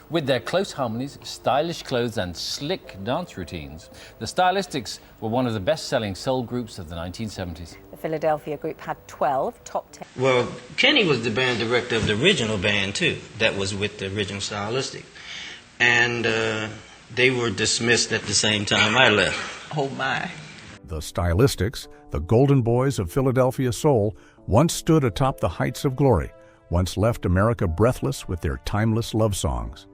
With their close harmonies, stylish clothes and slick dance routines, the Stylistics were one of the best-selling soul groups of the 1970s. The Philadelphia group had 12 top 10. Well, Kenny was the band director of the original band, too, that was with the original Stylistics. And they were dismissed at the same time I left. Oh, my. The Stylistics, the golden boys of Philadelphia soul, once stood atop the heights of glory, once left America breathless with their timeless love songs.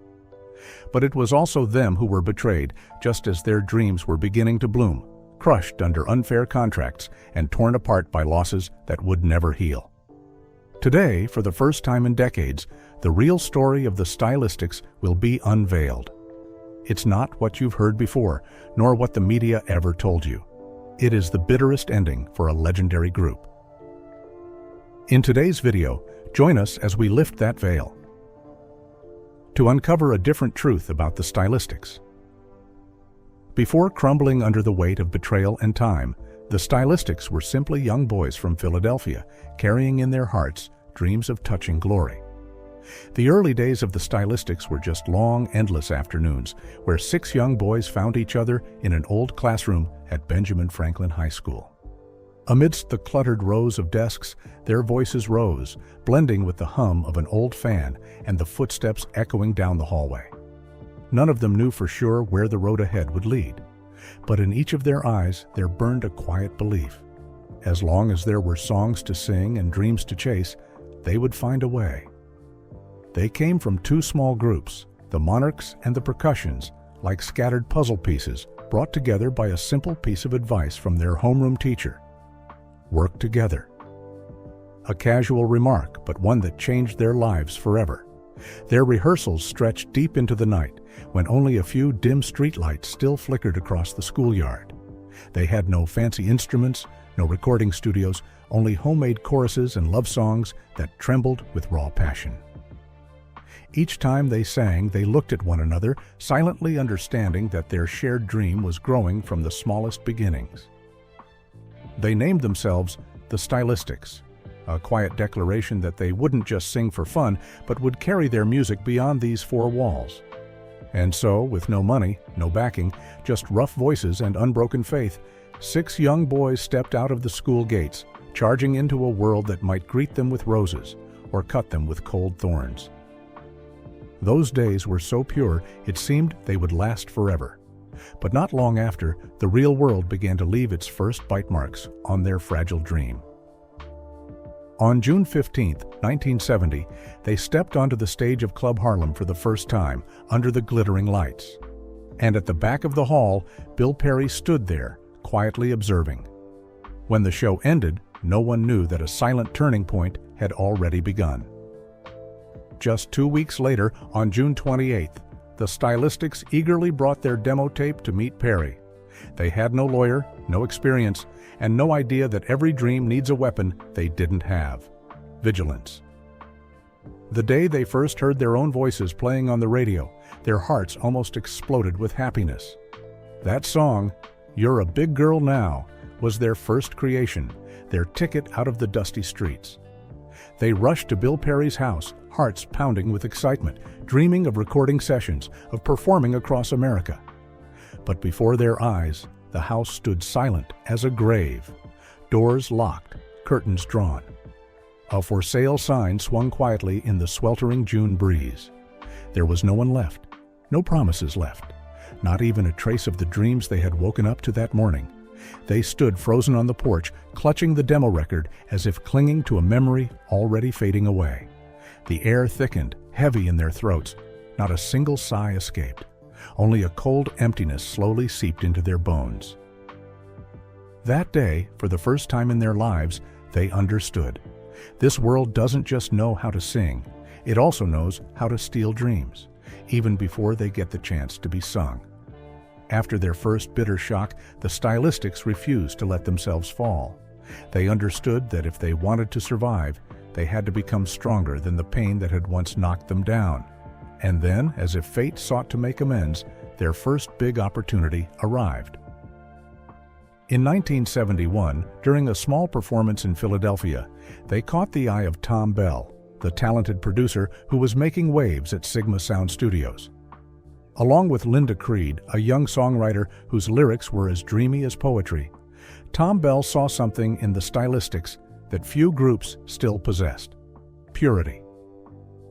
But it was also them who were betrayed, just as their dreams were beginning to bloom, crushed under unfair contracts and torn apart by losses that would never heal. Today, for the first time in decades, the real story of the Stylistics will be unveiled. It's not what you've heard before, nor what the media ever told you. It is the bitterest ending for a legendary group. In today's video, join us as we lift that veil to uncover a different truth about the Stylistics. Before crumbling under the weight of betrayal and time, the Stylistics were simply young boys from Philadelphia, carrying in their hearts dreams of touching glory. The early days of the Stylistics were just long, endless afternoons where 6 young boys found each other in an old classroom at Benjamin Franklin High School. Amidst the cluttered rows of desks, their voices rose, blending with the hum of an old fan and the footsteps echoing down the hallway. None of them knew for sure where the road ahead would lead, but in each of their eyes there burned a quiet belief. As long as there were songs to sing and dreams to chase, they would find a way. They came from 2 small groups, the Monarchs and the Percussions, like scattered puzzle pieces brought together by a simple piece of advice from their homeroom teacher. Work together. A casual remark, but one that changed their lives forever. Their rehearsals stretched deep into the night, when only a few dim streetlights still flickered across the schoolyard. They had no fancy instruments, no recording studios, only homemade choruses and love songs that trembled with raw passion. Each time they sang, they looked at one another, silently understanding that their shared dream was growing from the smallest beginnings. They named themselves the Stylistics, a quiet declaration that they wouldn't just sing for fun, but would carry their music beyond these 4 walls. And so, with no money, no backing, just rough voices and unbroken faith, 6 young boys stepped out of the school gates, charging into a world that might greet them with roses or cut them with cold thorns. Those days were so pure, it seemed they would last forever. But not long after, the real world began to leave its first bite marks on their fragile dream. On June 15, 1970, they stepped onto the stage of Club Harlem for the first time, under the glittering lights. And at the back of the hall, Bill Perry stood there, quietly observing. When the show ended, no one knew that a silent turning point had already begun. Just 2 weeks later, on June 28th, the Stylistics eagerly brought their demo tape to meet Perry. They had no lawyer, no experience, and no idea that every dream needs a weapon they didn't have: vigilance. The day they first heard their own voices playing on the radio, their hearts almost exploded with happiness. That song, "You're a Big Girl Now," was their first creation, their ticket out of the dusty streets. They rushed to Bill Perry's house, hearts pounding with excitement, dreaming of recording sessions, of performing across America. But before their eyes, the house stood silent as a grave, doors locked, curtains drawn. A for sale sign swung quietly in the sweltering June breeze. There was no one left, no promises left, not even a trace of the dreams they had woken up to that morning. They stood frozen on the porch, clutching the demo record as if clinging to a memory already fading away. The air thickened, heavy in their throats. Not a single sigh escaped. Only a cold emptiness slowly seeped into their bones. That day, for the first time in their lives, they understood. This world doesn't just know how to sing, it also knows how to steal dreams, even before they get the chance to be sung. After their first bitter shock, the Stylistics refused to let themselves fall. They understood that if they wanted to survive, they had to become stronger than the pain that had once knocked them down. And then, as if fate sought to make amends, their first big opportunity arrived. In 1971, during a small performance in Philadelphia, they caught the eye of Tom Bell, the talented producer who was making waves at Sigma Sound Studios. Along with Linda Creed, a young songwriter whose lyrics were as dreamy as poetry, Tom Bell saw something in the Stylistics that few groups still possessed: purity.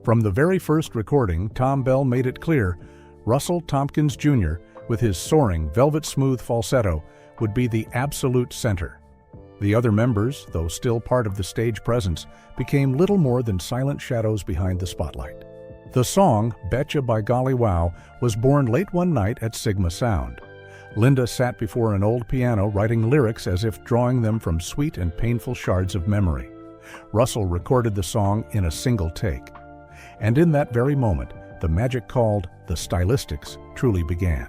From the very first recording, Tom Bell made it clear Russell Tompkins Jr., with his soaring, velvet-smooth falsetto, would be the absolute center. The other members, though still part of the stage presence, became little more than silent shadows behind the spotlight. The song, Betcha by Golly Wow, was born late one night at Sigma Sound. Linda sat before an old piano writing lyrics as if drawing them from sweet and painful shards of memory. Russell recorded the song in a single take. And in that very moment, the magic called the Stylistics truly began.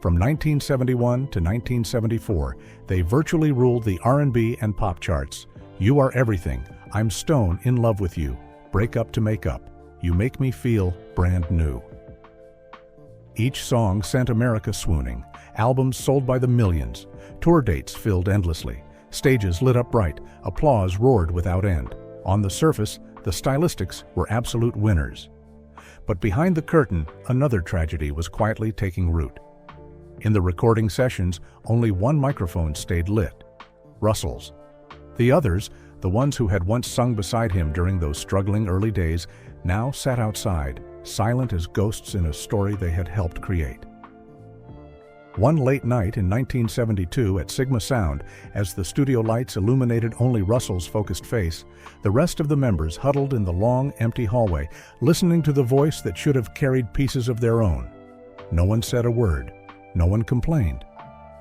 From 1971 to 1974, they virtually ruled the R&B and pop charts. You Are Everything, I'm Stone in Love with You, Break Up to Make Up, You Make Me Feel Brand New. Each song sent America swooning, albums sold by the millions, tour dates filled endlessly, stages lit up bright, applause roared without end. On the surface, the Stylistics were absolute winners. But behind the curtain, another tragedy was quietly taking root. In the recording sessions, only one microphone stayed lit: Russell's. The others, the ones who had once sung beside him during those struggling early days, now sat outside, silent as ghosts in a story they had helped create. One late night in 1972 at Sigma Sound, as the studio lights illuminated only Russell's focused face, the rest of the members huddled in the long, empty hallway, listening to the voice that should have carried pieces of their own. No one said a word. No one complained.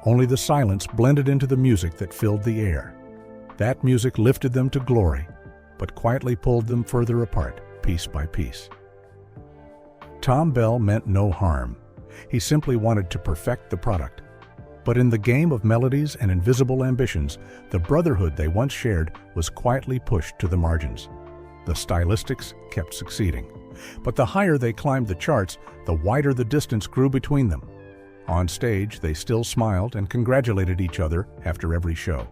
Only the silence blended into the music that filled the air. That music lifted them to glory, but quietly pulled them further apart, piece by piece. Tom Bell meant no harm. He simply wanted to perfect the product. But in the game of melodies and invisible ambitions, the brotherhood they once shared was quietly pushed to the margins. The Stylistics kept succeeding. But the higher they climbed the charts, the wider the distance grew between them. On stage, they still smiled and congratulated each other after every show.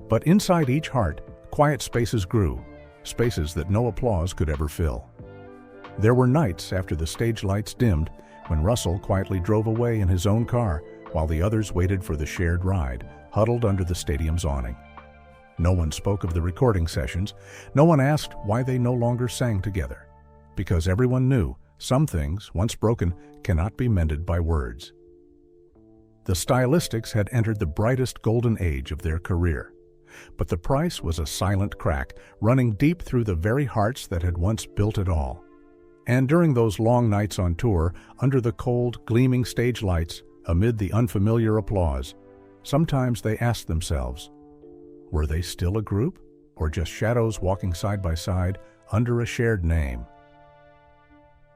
But inside each heart, quiet spaces grew, spaces that no applause could ever fill. There were nights after the stage lights dimmed when Russell quietly drove away in his own car while the others waited for the shared ride, huddled under the stadium's awning. No one spoke of the recording sessions. No one asked why they no longer sang together, because everyone knew some things, once broken, cannot be mended by words. The Stylistics had entered the brightest golden age of their career. But the price was a silent crack, running deep through the very hearts that had once built it all. And during those long nights on tour, under the cold, gleaming stage lights, amid the unfamiliar applause, sometimes they asked themselves, were they still a group, or just shadows walking side by side under a shared name?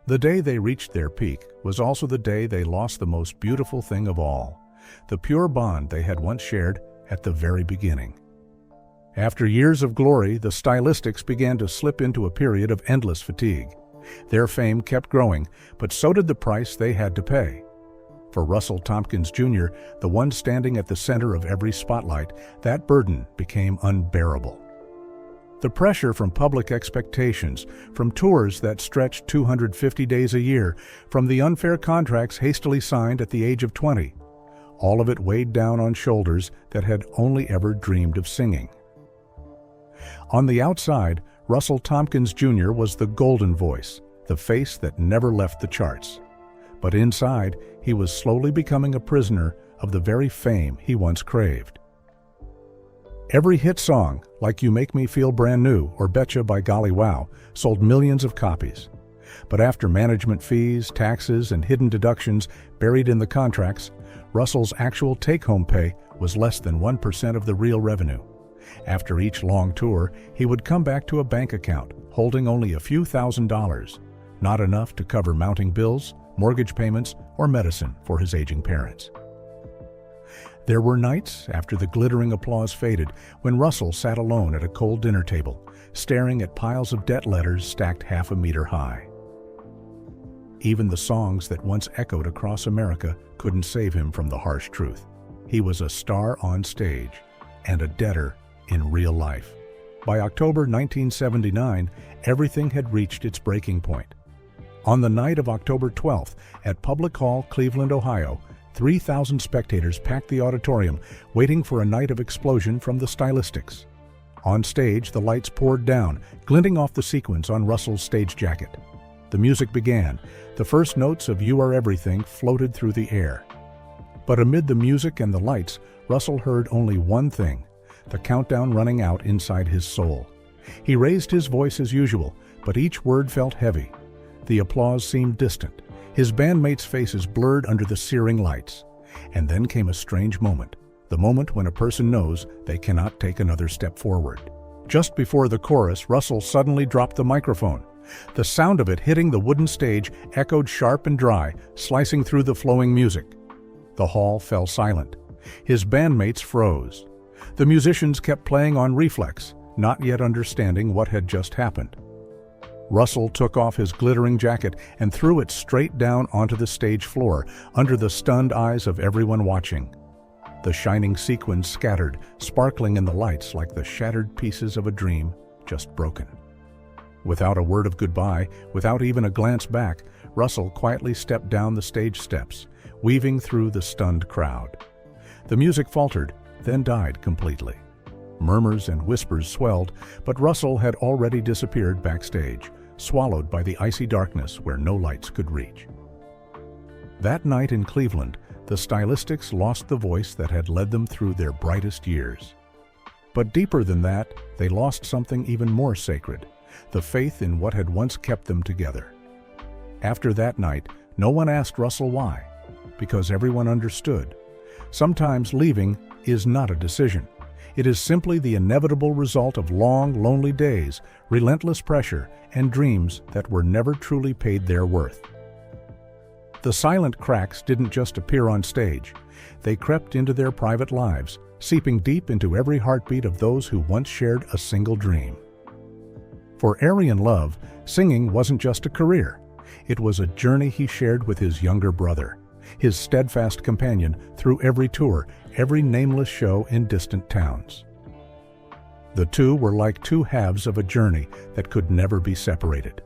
The day they reached their peak was also the day they lost the most beautiful thing of all, the pure bond they had once shared at the very beginning. After years of glory, the Stylistics began to slip into a period of endless fatigue. Their fame kept growing, but so did the price they had to pay. For Russell Tompkins Jr., the one standing at the center of every spotlight, that burden became unbearable. The pressure from public expectations, from tours that stretched 250 days a year, from the unfair contracts hastily signed at the age of 20, all of it weighed down on shoulders that had only ever dreamed of singing. On the outside, Russell Tompkins Jr. was the golden voice, the face that never left the charts. But inside, he was slowly becoming a prisoner of the very fame he once craved. Every hit song, like You Make Me Feel Brand New or Betcha by Golly Wow, sold millions of copies. But after management fees, taxes, and hidden deductions buried in the contracts, Russell's actual take-home pay was less than 1% of the real revenue. After each long tour, he would come back to a bank account holding only a few $1,000s, not enough to cover mounting bills, mortgage payments, or medicine for his aging parents. There were nights, after the glittering applause faded, when Russell sat alone at a cold dinner table, staring at piles of debt letters stacked half a meter high. Even the songs that once echoed across America couldn't save him from the harsh truth. He was a star on stage and a debtor in real life. By October 1979, everything had reached its breaking point. On the night of October 12th, at Public Hall, Cleveland, Ohio, 3,000 spectators packed the auditorium, waiting for a night of explosion from the Stylistics. On stage, the lights poured down, glinting off the sequins on Russell's stage jacket. The music began. The first notes of You Are Everything floated through the air. But amid the music and the lights, Russell heard only one thing, the countdown running out inside his soul. He raised his voice as usual, but each word felt heavy. The applause seemed distant. His bandmates' faces blurred under the searing lights. And then came a strange moment, the moment when a person knows they cannot take another step forward. Just before the chorus, Russell suddenly dropped the microphone. The sound of it hitting the wooden stage echoed sharp and dry, slicing through the flowing music. The hall fell silent. His bandmates froze. The musicians kept playing on reflex, not yet understanding what had just happened. Russell took off his glittering jacket and threw it straight down onto the stage floor, under the stunned eyes of everyone watching. The shining sequins scattered, sparkling in the lights like the shattered pieces of a dream just broken. Without a word of goodbye, without even a glance back, Russell quietly stepped down the stage steps, weaving through the stunned crowd. The music faltered, then died completely. Murmurs and whispers swelled, but Russell had already disappeared backstage, swallowed by the icy darkness where no lights could reach. That night in Cleveland, the Stylistics lost the voice that had led them through their brightest years. But deeper than that, they lost something even more sacred, the faith in what had once kept them together. After that night, no one asked Russell why, because everyone understood. Sometimes leaving is not a decision. It is simply the inevitable result of long, lonely days, relentless pressure, and dreams that were never truly paid their worth. The silent cracks didn't just appear on stage. They crept into their private lives, seeping deep into every heartbeat of those who once shared a single dream. For Arian Love, singing wasn't just a career. It was a journey he shared with his younger brother, his steadfast companion through every tour, every nameless show in distant towns. The two were like two halves of a journey that could never be separated.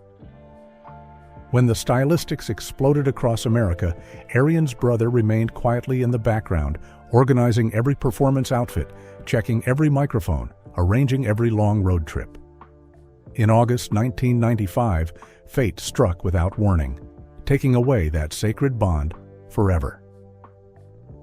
When the Stylistics exploded across America, Arian's brother remained quietly in the background, organizing every performance outfit, checking every microphone, arranging every long road trip. In August 1995, fate struck without warning, taking away that sacred bond forever.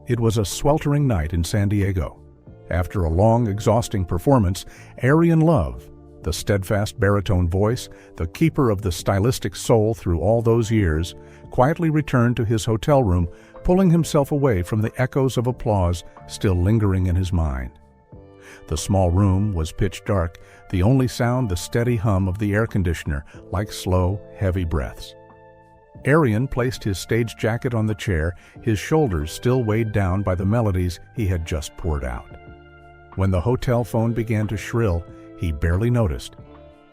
It was a sweltering night in San Diego. After a long, exhausting performance, Arian Love, the steadfast baritone voice, the keeper of the stylistic soul through all those years, quietly returned to his hotel room, pulling himself away from the echoes of applause still lingering in his mind. The small room was pitch dark, the only sound the steady hum of the air conditioner, like slow, heavy breaths. Arian placed his stage jacket on the chair, his shoulders still weighed down by the melodies he had just poured out. When the hotel phone began to shrill, he barely noticed.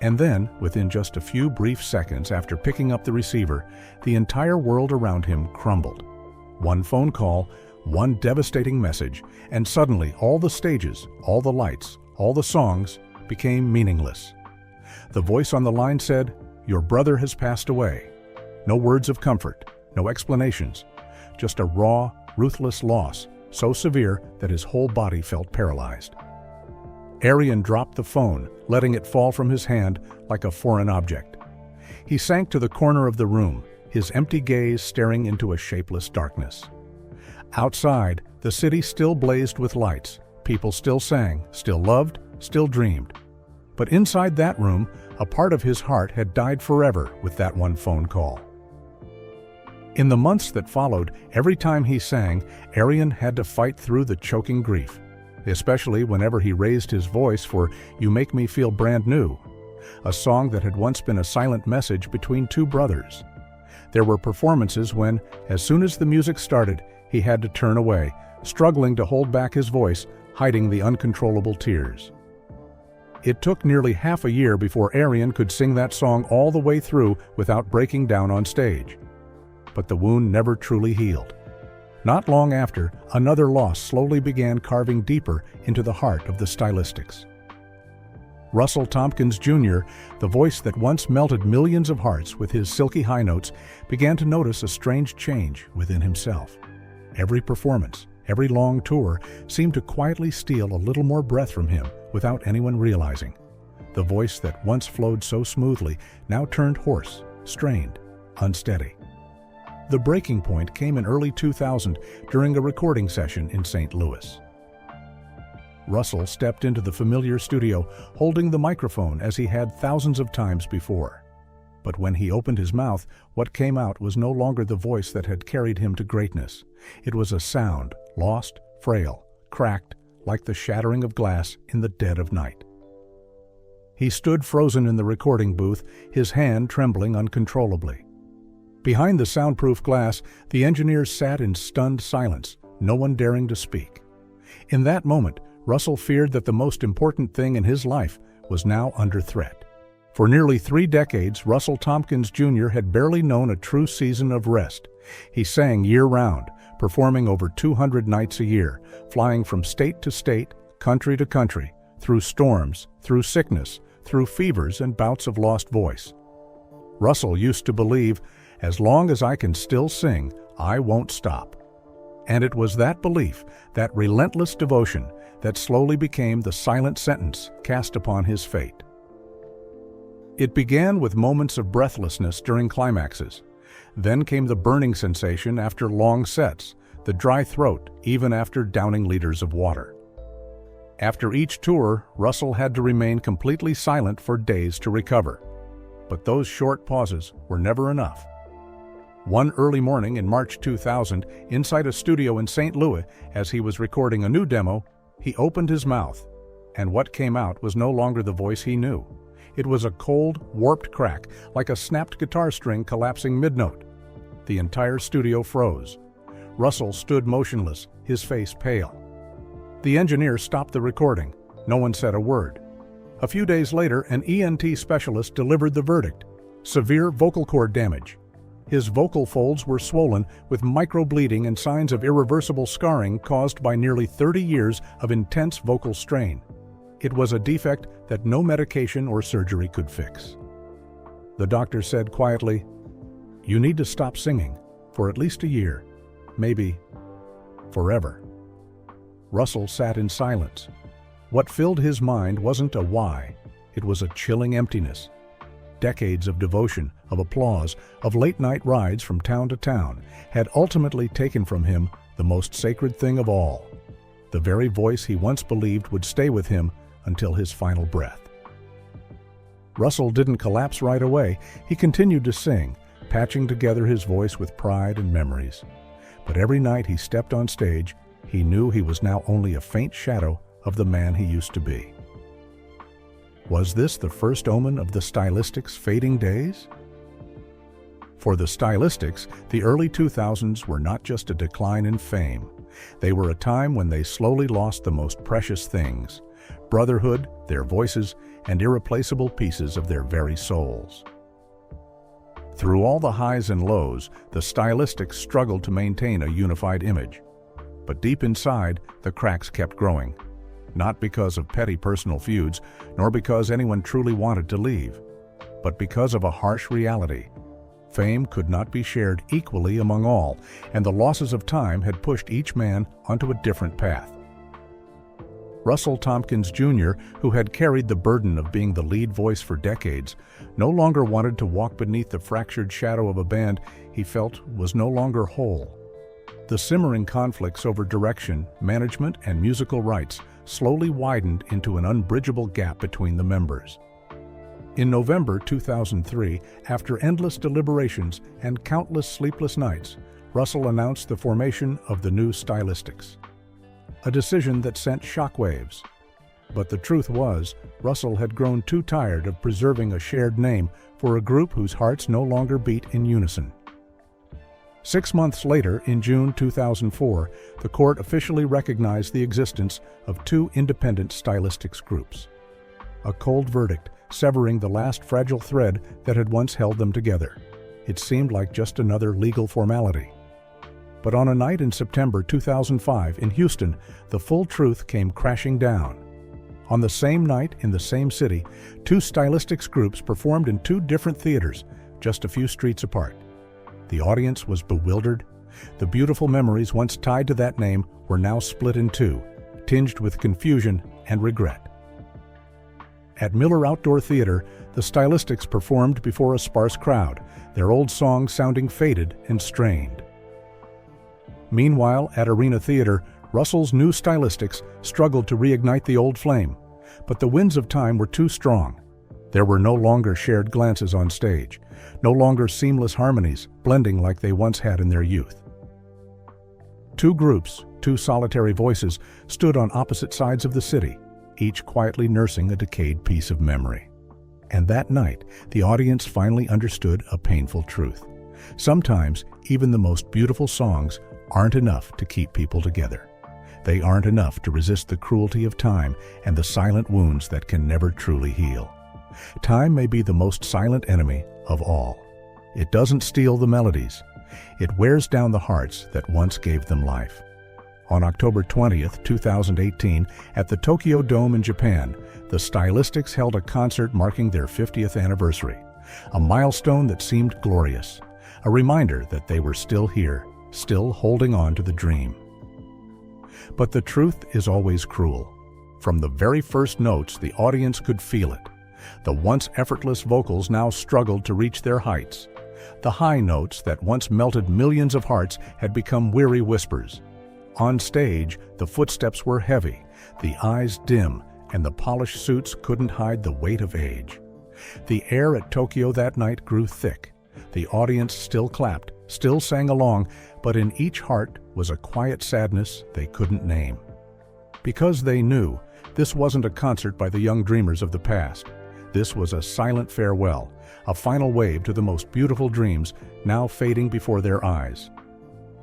And then, within just a few brief seconds after picking up the receiver, the entire world around him crumbled. One phone call, one devastating message, and suddenly all the stages, all the lights, all the songs became meaningless. The voice on the line said, "Your brother has passed away." No words of comfort, no explanations, just a raw, ruthless loss, so severe that his whole body felt paralyzed. Arian dropped the phone, letting it fall from his hand like a foreign object. He sank to the corner of the room, his empty gaze staring into a shapeless darkness. Outside, the city still blazed with lights. People still sang, still loved, still dreamed. But inside that room, a part of his heart had died forever with that one phone call. In the months that followed, every time he sang, Arian had to fight through the choking grief, especially whenever he raised his voice for You Make Me Feel Brand New, a song that had once been a silent message between two brothers. There were performances when, as soon as the music started, he had to turn away, struggling to hold back his voice, hiding the uncontrollable tears. It took nearly half a year before Arian could sing that song all the way through without breaking down on stage. But the wound never truly healed. Not long after, another loss slowly began carving deeper into the heart of the Stylistics. Russell Tompkins Jr., the voice that once melted millions of hearts with his silky high notes, began to notice a strange change within himself. Every performance, every long tour, seemed to quietly steal a little more breath from him without anyone realizing. The voice that once flowed so smoothly now turned hoarse, strained, unsteady. The breaking point came in early 2000 during a recording session in St. Louis. Russell stepped into the familiar studio, holding the microphone as he had thousands of times before. But when he opened his mouth, what came out was no longer the voice that had carried him to greatness. It was a sound, lost, frail, cracked, like the shattering of glass in the dead of night. He stood frozen in the recording booth, his hand trembling uncontrollably. Behind the soundproof glass, the engineers sat in stunned silence, no one daring to speak. In that moment, Russell feared that the most important thing in his life was now under threat. For nearly 3 decades, Russell Tompkins Jr. had barely known a true season of rest. He sang year-round, performing over 200 nights a year, flying from state to state, country to country, through storms, through sickness, through fevers and bouts of lost voice. Russell used to believe, "As long as I can still sing, I won't stop." And it was that belief, that relentless devotion, that slowly became the silent sentence cast upon his fate. It began with moments of breathlessness during climaxes. Then came the burning sensation after long sets, the dry throat even after downing liters of water. After each tour, Russell had to remain completely silent for days to recover. But those short pauses were never enough. One early morning in March 2000, inside a studio in St. Louis, as he was recording a new demo, he opened his mouth, and what came out was no longer the voice he knew. It was a cold, warped crack, like a snapped guitar string collapsing mid-note. The entire studio froze. Russell stood motionless, his face pale. The engineer stopped the recording. No one said a word. A few days later, an ENT specialist delivered the verdict: severe vocal cord damage. His vocal folds were swollen with microbleeding and signs of irreversible scarring caused by nearly 30 years of intense vocal strain. It was a defect that no medication or surgery could fix. The doctor said quietly, "You need to stop singing for at least a year, maybe forever." Russell sat in silence. What filled his mind wasn't a why, it was a chilling emptiness. Decades of devotion, of applause, of late-night rides from town to town had ultimately taken from him the most sacred thing of all, the very voice he once believed would stay with him until his final breath. Russell didn't collapse right away. He continued to sing, patching together his voice with pride and memories. But every night he stepped on stage, he knew he was now only a faint shadow of the man he used to be. Was this the first omen of the Stylistics' fading days? For the Stylistics, the early 2000s were not just a decline in fame. They were a time when they slowly lost the most precious things: brotherhood, their voices, and irreplaceable pieces of their very souls. Through all the highs and lows, the Stylistics struggled to maintain a unified image. But deep inside, the cracks kept growing. Not because of petty personal feuds, nor because anyone truly wanted to leave, but because of a harsh reality. Fame could not be shared equally among all, and the losses of time had pushed each man onto a different path. Russell Tompkins Jr., who had carried the burden of being the lead voice for decades, no longer wanted to walk beneath the fractured shadow of a band he felt was no longer whole. The simmering conflicts over direction, management, and musical rights slowly widened into an unbridgeable gap between the members. In November 2003, after endless deliberations and countless sleepless nights, Russell announced the formation of the new Stylistics. A decision that sent shockwaves. But the truth was, Russell had grown too tired of preserving a shared name for a group whose hearts no longer beat in unison. 6 months later, in June 2004, the court officially recognized the existence of 2 independent Stylistics groups. A cold verdict, severing the last fragile thread that had once held them together. It seemed like just another legal formality. But on a night in September 2005 in Houston, the full truth came crashing down. On the same night, in the same city, two Stylistics groups performed in two different theaters, just a few streets apart. The audience was bewildered. The beautiful memories once tied to that name were now split in two, tinged with confusion and regret. At Miller Outdoor Theater, the Stylistics performed before a sparse crowd, their old songs sounding faded and strained. Meanwhile, at Arena Theater, Russell's new Stylistics struggled to reignite the old flame, but the winds of time were too strong. There were no longer shared glances on stage, no longer seamless harmonies blending like they once had in their youth. Two groups, two solitary voices, stood on opposite sides of the city, each quietly nursing a decayed piece of memory. And that night, the audience finally understood a painful truth. Sometimes, even the most beautiful songs aren't enough to keep people together. They aren't enough to resist the cruelty of time and the silent wounds that can never truly heal. Time may be the most silent enemy of all. It doesn't steal the melodies. It wears down the hearts that once gave them life. On October 20th, 2018, at the Tokyo Dome in Japan, the Stylistics held a concert marking their 50th anniversary, a milestone that seemed glorious, a reminder that they were still here, still holding on to the dream. But the truth is always cruel. From the very first notes, the audience could feel it. The once effortless vocals now struggled to reach their heights. The high notes that once melted millions of hearts had become weary whispers. On stage, the footsteps were heavy, the eyes dim, and the polished suits couldn't hide the weight of age. The air at Tokyo that night grew thick. The audience still clapped, still sang along, but in each heart was a quiet sadness they couldn't name. Because they knew this wasn't a concert by the young dreamers of the past. This was a silent farewell, a final wave to the most beautiful dreams now fading before their eyes.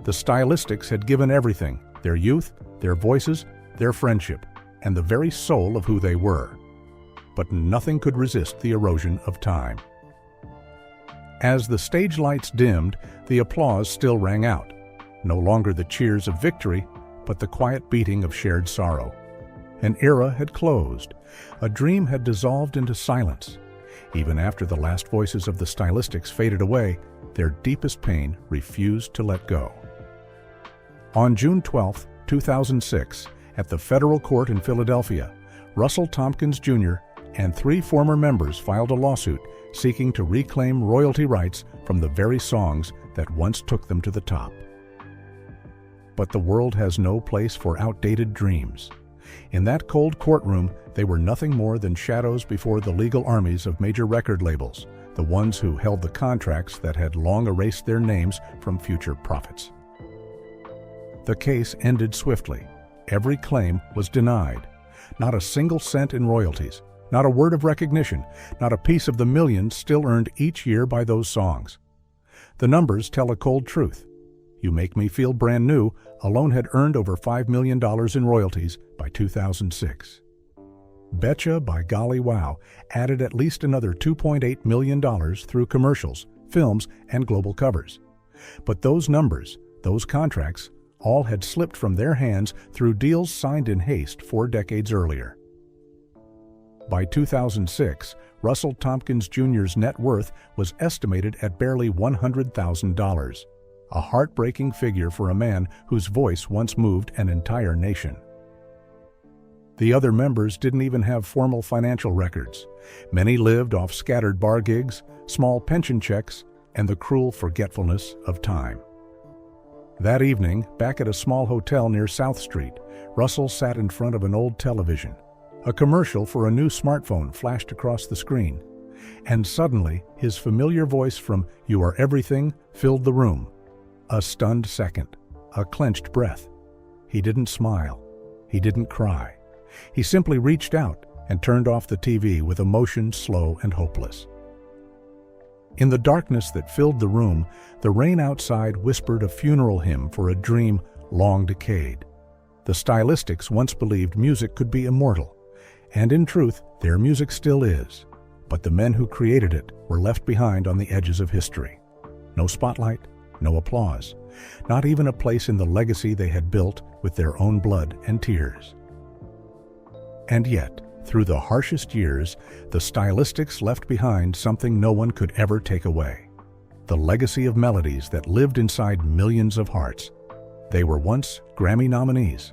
The Stylistics had given everything, their youth, their voices, their friendship, and the very soul of who they were. But nothing could resist the erosion of time. As the stage lights dimmed, the applause still rang out. No longer the cheers of victory, but the quiet beating of shared sorrow. An era had closed. A dream had dissolved into silence. Even after the last voices of the Stylistics faded away, their deepest pain refused to let go. On June 12, 2006, at the federal court in Philadelphia, Russell Tompkins Jr. and 3 former members filed a lawsuit seeking to reclaim royalty rights from the very songs that once took them to the top. But the world has no place for outdated dreams. In that cold courtroom, they were nothing more than shadows before the legal armies of major record labels, the ones who held the contracts that had long erased their names from future profits. The case ended swiftly. Every claim was denied. Not a single cent in royalties, not a word of recognition, not a piece of the millions still earned each year by those songs. The numbers tell a cold truth. You Make Me Feel Brand New alone had earned over $5 million in royalties by 2006. Betcha by Golly Wow added at least another $2.8 million through commercials, films, and global covers. But those numbers, those contracts, all had slipped from their hands through deals signed in haste 4 decades earlier. By 2006, Russell Tompkins Jr.'s net worth was estimated at barely $100,000, a heartbreaking figure for a man whose voice once moved an entire nation. The other members didn't even have formal financial records. Many lived off scattered bar gigs, small pension checks, and the cruel forgetfulness of time. That evening, back at a small hotel near South Street, Russell sat in front of an old television. A commercial for a new smartphone flashed across the screen, and suddenly his familiar voice from You Are Everything filled the room. A stunned second, a clenched breath. He didn't smile. He didn't cry. He simply reached out and turned off the TV with emotion slow and hopeless. In the darkness that filled the room, the rain outside whispered a funeral hymn for a dream long decayed. The Stylistics once believed music could be immortal, and in truth, their music still is. But the men who created it were left behind on the edges of history. No spotlight, no applause, not even a place in the legacy they had built with their own blood and tears. And yet, Through the harshest years, the Stylistics left behind something no one could ever take away. The legacy of melodies that lived inside millions of hearts. They were once Grammy nominees,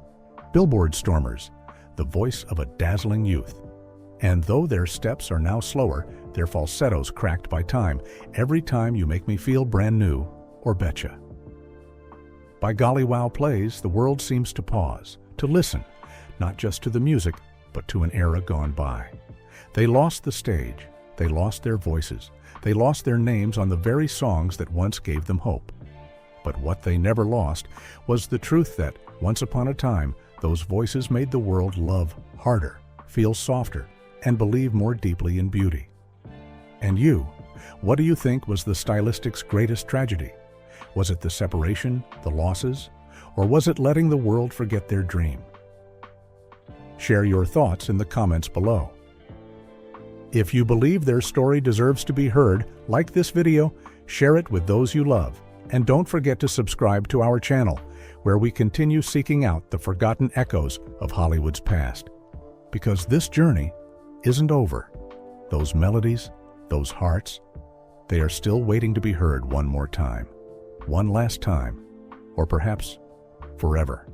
Billboard stormers, the voice of a dazzling youth. And though their steps are now slower, their falsettos cracked by time, every time you make me feel brand new, or betcha. By Golly Wow Plays, the world seems to pause, to listen, not just to the music, but to an era gone by. They lost the stage, they lost their voices, they lost their names on the very songs that once gave them hope. But what they never lost was the truth that, once upon a time, those voices made the world love harder, feel softer, and believe more deeply in beauty. And you, what do you think was the Stylistics' greatest tragedy? Was it the separation, the losses, or was it letting the world forget their dream? Share your thoughts in the comments below. If you believe their story deserves to be heard, like this video, share it with those you love, and don't forget to subscribe to our channel, where we continue seeking out the forgotten echoes of Hollywood's past. Because this journey isn't over. Those melodies, those hearts, they are still waiting to be heard one more time, one last time, or perhaps forever.